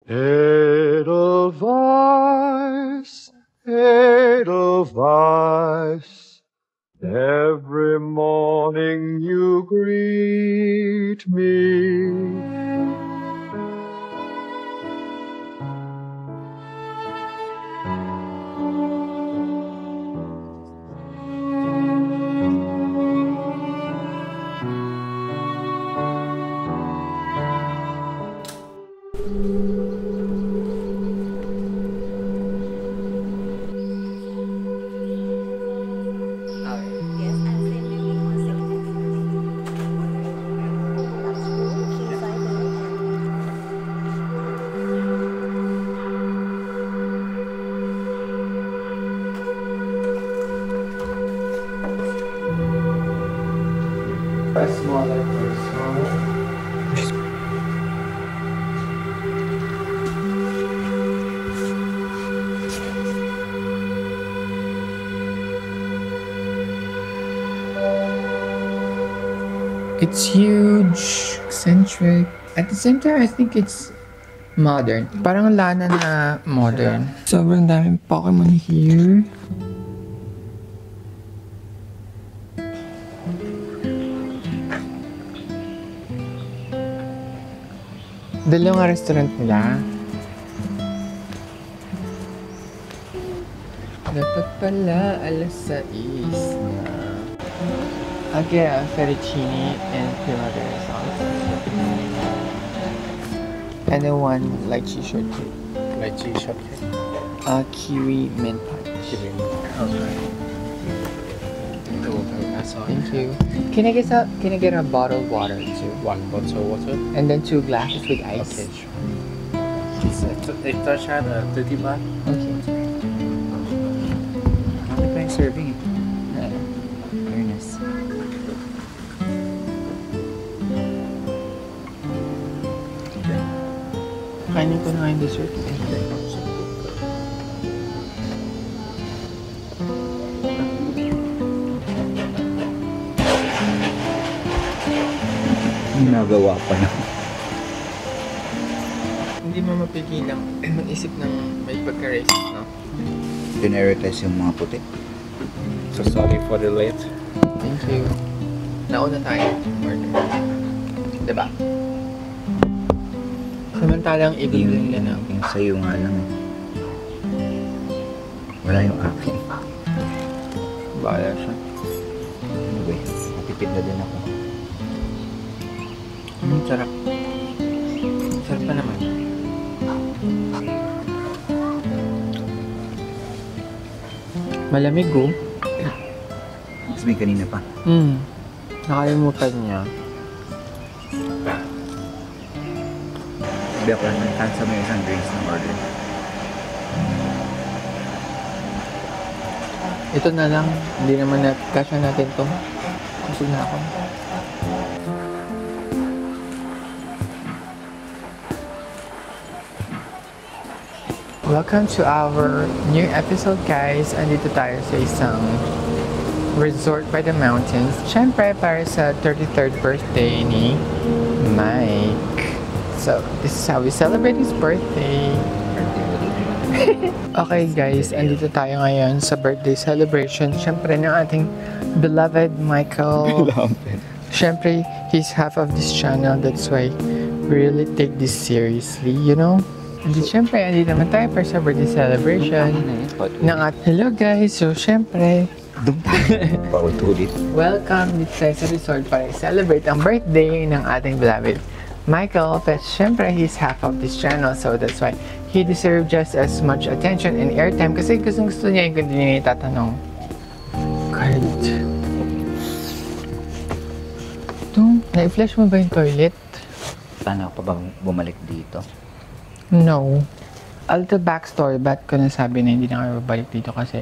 Edelweiss, Edelweiss, every morning you greet me. Smaller person. It's huge, eccentric. At the same time, I think it's modern. Parang lana na modern. Sobrang daming Pokemon here. Dalawang restaurant nila. Dapat pala alas 6 na. I'll get a fettuccine and primavera sauce. And then one lychee shortcake. Lychee shortcake. Kiwi mint punch. Kiwi mint punch. Okay. Thank you. Can I get a bottled water too? One bottle water. And then 2 glasses with ice. Okay, sure. Extra shot, 30 baht. Okay. Ano pa yung serving? Very nice. Kainin ko na nga yung dessert. Ginagawa pa na. Hindi mo mapigilang mag-isip ng may pagka-racist, no? Prioritize yung mga puti. So sorry for the late. Thank you. Nauna tayo. Order. Diba? Samantalang ibigin nila na. Yung sa'yo nga lang eh. Wala yung akin. Bahala siya. Anyway, matipid na din ako. Sarap. Sarap pa naman. Malamig oh. Mas may kanina pa. Nakalimutan niya. Sabi ako lang, cancel mo yung isang drinks ng order. Ito na lang. Hindi naman kasya natin to. Kusog na ako. Welcome to our new episode, guys. Andito tayo sa isang resort by the mountains. Siyempre, para sa 33rd birthday ni Mike. So, this is how we celebrate his birthday. Okay, guys. Andito tayo ngayon sa birthday celebration. Siyempre, ng ating beloved Michael. Siyempre, he's half of this channel. That's why we really take this seriously, you know? And syempre, andito naman tayo para sa birthday celebration Hello guys! So, syempre, paulit-ulit. welcome dito tayo sa resort para i-celebrate ang birthday ng ating beloved Michael. But syempre, he's half of this channel, so that's why he deserves just as much attention and airtime kasi gusto niya yung kundi niya itatanong. Card. Ito, na-flush mo ba yung toilet? Paano pa bang bumalik dito? No. A little backstory, ba't ko nasabi na hindi na kami babalik dito kasi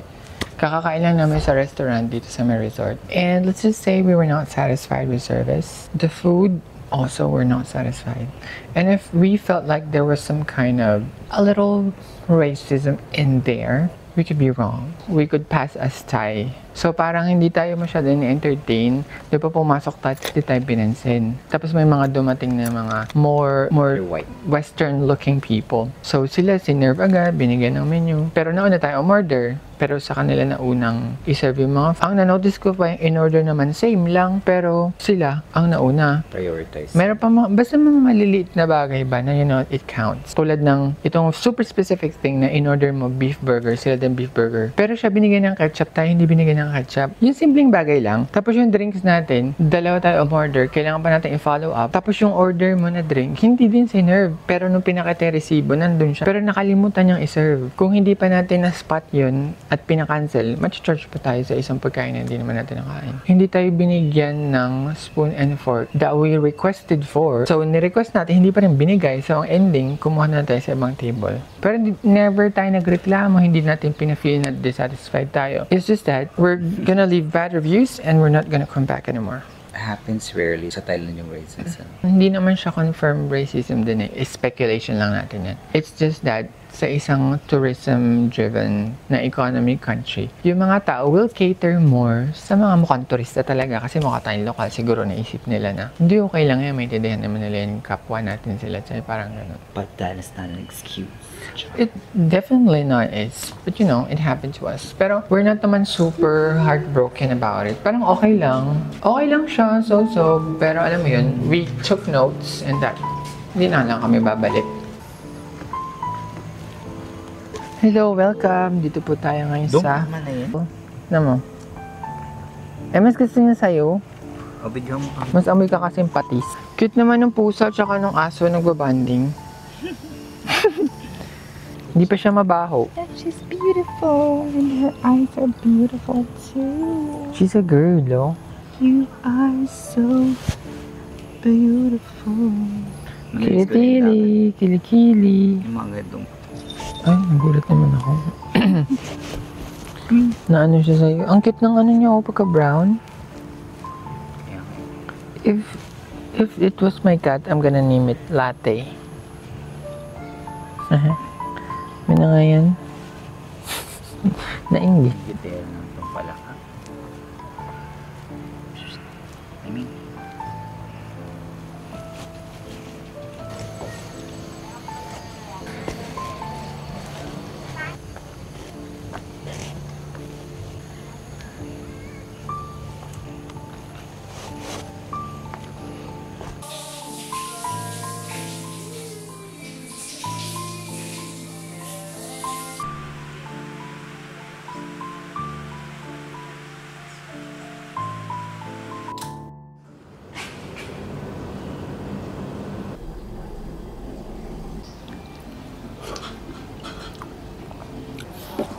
kakakain lang namin sa restaurant dito sa may resort. And let's just say we were not satisfied with service. The food also were not satisfied. And if we felt like there was some kind of a little racism in there, we could be wrong. We could pass as Thai So parang hindi tayo masyado ni-entertain. Di pa pumasok tayo, hindi tayo pinansin. Tapos may mga dumating na mga more White. Western looking people. So sila sinerve agad, binigyan ng menu. Pero nauna tayo umorder. Pero sa kanila na unang iserve yung mga... Ang na-notice ko pa, in-order naman same lang. Pero sila ang nauna. Prioritize. Meron pa mga, basta mga maliliit na bagay ba na it counts. Tulad ng itong super specific thing na in-order mo beef burger, sila din beef burger. Pero siya binigyan ng ketchup, tayo hindi binigyan ng ketchup. Yung simpleng bagay lang. Tapos yung drinks natin, dalawa tayo umorder, kailangan pa natin i-follow up. Tapos yung order mo na drink, hindi din sinerve. Pero nung pinakita yung resibo, nandun siya. Pero nakalimutan niyang iserve. Kung hindi pa natin na-spot yun at pinakancel, match-charge pa tayo sa isang pagkain na hindi naman natin nakain. Hindi tayo binigyan ng spoon and fork that we requested for. So, ni-request natin, hindi pa rin binigay. So, ang ending, kumuha na tayo sa ibang table. Pero never tayo nagreklamo, hindi natin pinafeel na dissatisfied tayo. It's just that we're gonna leave bad reviews and we're not gonna come back anymore. Happens rarely sa Thailand yung racism. Hindi naman siya confirmed racism din eh. Speculation lang natin yan. It's just that sa isang tourism-driven na economy country, yung mga tao will cater more sa mga mukhang turista talaga kasi mukha tayong lokal. Siguro naisip nila na hindi okay lang yan, maintindihan naman nila yung kapwa natin sila. Tsaka parang gano'n. But that is not an excuse. It definitely not is. But you know, it happened to us. Pero we're not naman super heartbroken about it. Parang okay lang. Okay lang siya, so-so. Pero alam mo yun, we took notes and that, hindi na lang kami babalik. Hello, welcome. Dito po tayo ngayon sa... naman na yan. Ano mo? Eh, mas gusto niya sa'yo. O, bigyan mo kami. Mas amoy ka kasing patis. Cute naman ng pusa tsaka ng aso nagbabanding. Hindi pa siya mabaho. She's beautiful and her eyes are beautiful too. She's a girl, oh. You are so beautiful. Kilikili, kilikili. Yung mga gandong. Ay, nagulat naman ako. Na ano siya sa'yo. Ang cute ng ano niya, oh, pagka-brown. If it was my cat, I'm gonna name it Latte. May na nga yan. Nainggit. Gitel ng itong palaka. I mean,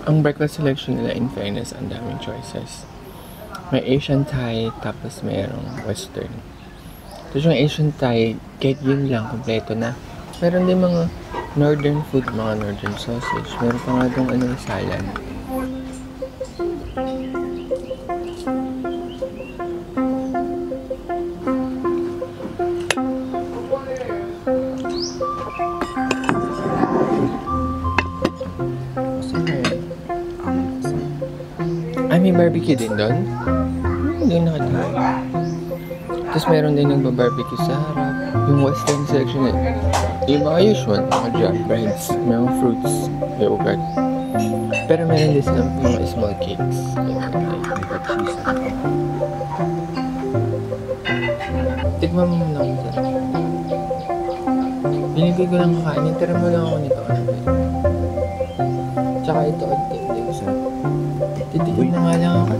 Ang breakfast selection nila, in fairness, ang daming choices. May Asian Thai, tapos mayroong Western. Tapos yung Asian Thai, kahit yun lang, kompleto na. Meron din mga Northern food, mga Northern sausage. Meron pa nga doon salad. Ay, may barbecue din doon? Hindi nakatry. Tapos meron din nagbabarbecue sa harap. Yung western section eh. Yung mga usual, mga jam breads, mga fruits, yogurt. Pero meron din silang mga small cakes. may cheese. Tikman mo muna kung sarap. Binigay ko lang kakainin. Tira mo lang ako nito. Tsaka ito, hindi ko sarap. Titikin na nga lang ako.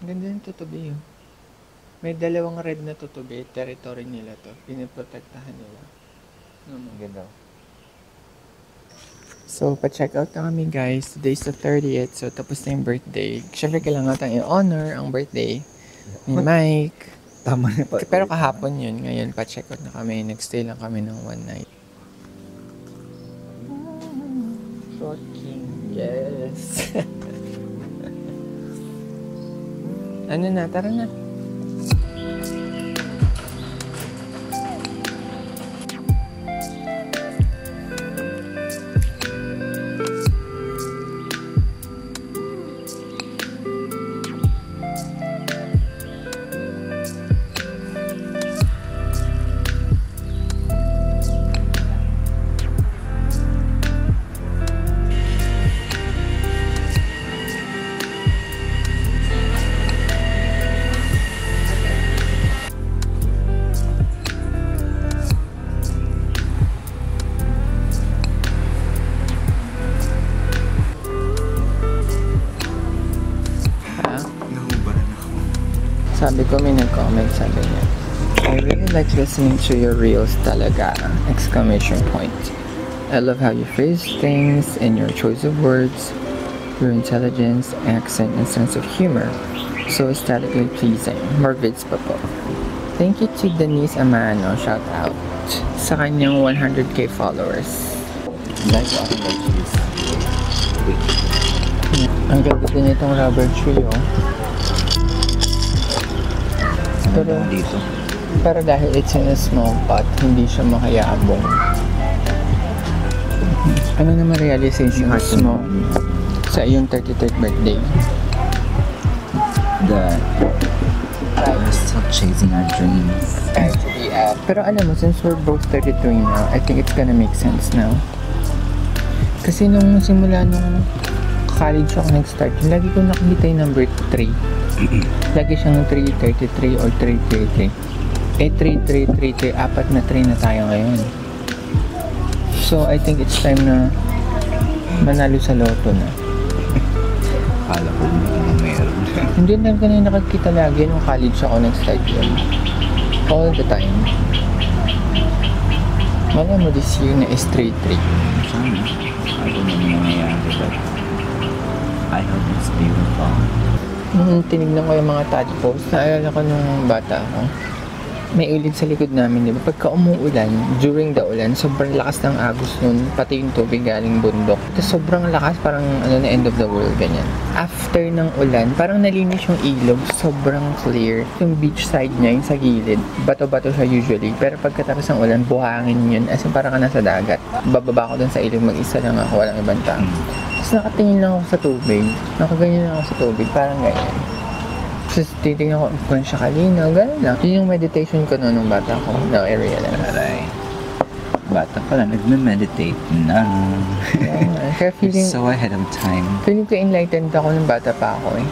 Ganda yung tutubi yun. May dalawang red na tutubi. Territory nila to. Piniprotektahan nila. Ang ganda. So, pa-check out na kami guys. Today's the 30th. So, tapos na yung birthday. Siyempre, kailangan natin i-honor ang birthday ni Mike. Tama na pa. Pero kahapon yun. Ngayon, pa-check out na kami. Nag-stay lang kami ng one night. Fucking yes. Ano na? Tara na. Sabi ko, may nag-comment, sabi niya, I really like listening to your reels talaga! Exclamation point. I love how you phrase things and your choice of words, your intelligence, accent, and sense of humor. So aesthetically pleasing. More vids pa po. Thank you to Denise Amano, shout out sa kanyang 100k followers. Guys, ako like this. Wait. Ang ganda din itong rubber tree, oh. Pero dahil it's in a small pot, hindi siya makayabong. Ano naman realization mo sa iyong 33rd birthday? That we're still chasing our dreams. Actually, pero alam mo, since we're both 33 now, I think it's gonna make sense now. Kasi nung simula nung college ako nag-start, lagi ko nakikita yung number 3. Lagi siyang 333 or 333. Eh, 3333, apat na 3 na tayo ngayon. So, I think it's time na manalo sa loto na. Akala ko meron. Hindi lang ko na nakikita lagi nung college ako nag-start yun. All the time. Wala mo this year na is 3-3. Sana. I don't know yung nangyayari, but I hope it's beautiful. Tinignan ko yung mga tadpoles. Naalala ko nung bata ako. May ulit sa likod namin, di ba? Pagka umuulan, during the ulan, sobrang lakas ng agos nun, pati yung tubig galing bundok. Tapos sobrang lakas, parang na end of the world, ganyan. After ng ulan, parang nalinis yung ilog, sobrang clear. Yung beach side niya, yung sa gilid, bato-bato siya usually. Pero pagkatapos ng ulan, buhangin yun, as in parang ka nasa dagat. Bababa ko dun sa ilog, mag-isa lang ako, walang ibang tao. Tapos nakatingin lang ako sa tubig, nakaganyan lang ako sa tubig, parang ganyan. Tapos titignan ko kung siya kalinaw, gano'n lang. Yun yung meditation ko noon nung bata ko. Now I realize. Aray. Bata pa lang, nagme-meditate na. Kaya feeling, so ahead of time. feeling ko enlightened ako nung bata pa ako eh.